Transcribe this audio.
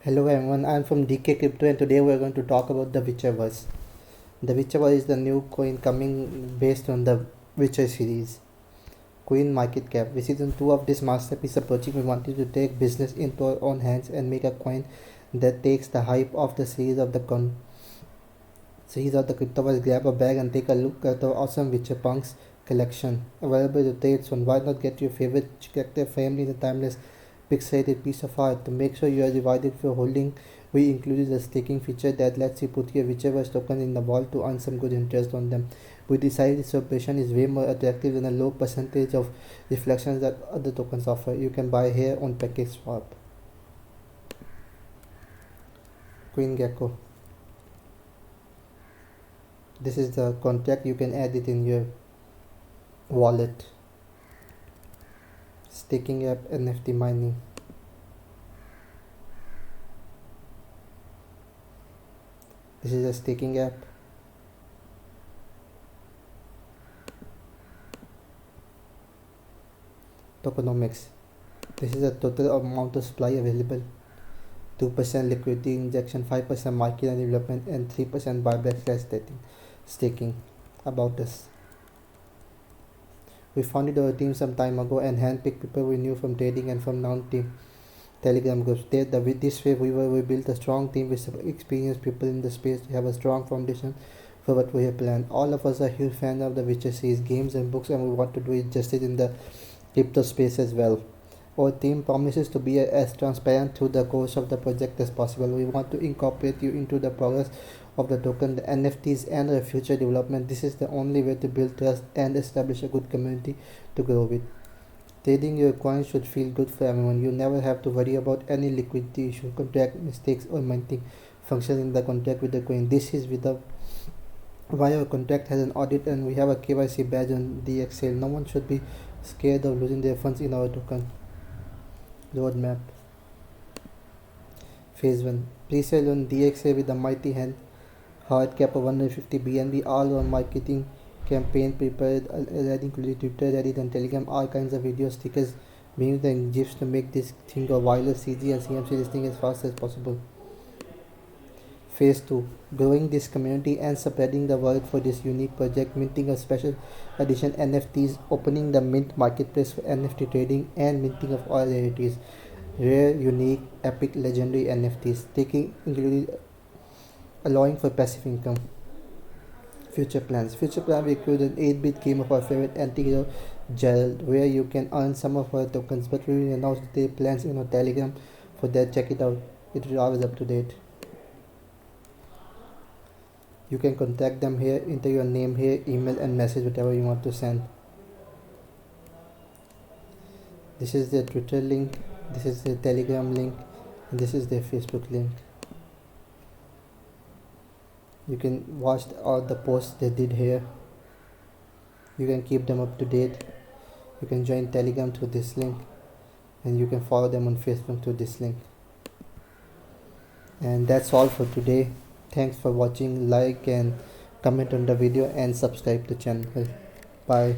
Hello everyone, I'm from DK Crypto and today we're going to talk about the Witcherverse. The Witcherverse is the new coin coming based on the Witcher series. Coin Market Cap. With season 2 of this masterpiece approaching, we wanted to take business into our own hands and make a coin that takes the hype of the series of the Cryptoverse. Grab a bag and take a look at the awesome Witcher Punks collection. Available to trade soon. Why not get your favorite character framed in a timeless pixelated piece of art? To make sure you are rewarded for holding, we included a staking feature that lets you put your whichever token in the vault to earn some good interest on them. We decided this operation is way more attractive than a low percentage of reflections that other tokens offer. You can buy here on Package Swap. CoinGecko. This is the contract. You can add it in your wallet. Staking app, NFT mining. This is a staking app. Tokenomics. This is the total amount of supply available. 2% liquidity injection, 5% market and development, and 3% buyback/staking. About this, we founded our team some time ago and handpicked people we knew from trading and from non-team Telegram groups. This way, we built a strong team with experienced people in the space to have a strong foundation for what we have planned. All of us are huge fans of the Witcher series, games and books, and we want to do it justice in the crypto space as well. Our team promises to be as transparent through the course of the project as possible. We want to incorporate you into the progress of the token, the NFTs, and the future development. This is the only way to build trust and establish a good community to grow with. Trading your coins should feel good for everyone. You never have to worry about any liquidity issue, contract mistakes, or minting functions in the contract with the coin. This is why our contract has an audit and we have a KYC badge on DXL. No one should be scared of losing their funds in our token. Roadmap. Phase 1. Pre-sale on DXA with a mighty hand. Hard cap of 150 BNB. All our marketing campaign prepared, including Twitter, Reddit and Telegram. All kinds of videos, stickers, memes and GIFs to make this thing go viral. CG and CMC listing as fast as possible. Phase 2. Growing this community and spreading the word for this unique project. Minting of special edition NFTs. Opening the mint marketplace for NFT trading. And minting of all rarities. Rare, unique, epic, legendary NFTs. Allowing for passive income. Future plans. Future plan will include an 8-bit game of our favorite anti-hero Gerald, where you can earn some of our tokens, but we will announce the plans in our Telegram. For that, check it out. It is always up to date. You can contact them here, enter your name here, email and message whatever you want to send. This is their Twitter link, this is their Telegram link, and this is their Facebook link. You can watch all the posts they did here. You can keep them up to date. You can join Telegram through this link, and you can follow them on Facebook through this link. And that's all for today. Thanks for watching. Like and comment on the video and subscribe to the channel. Bye.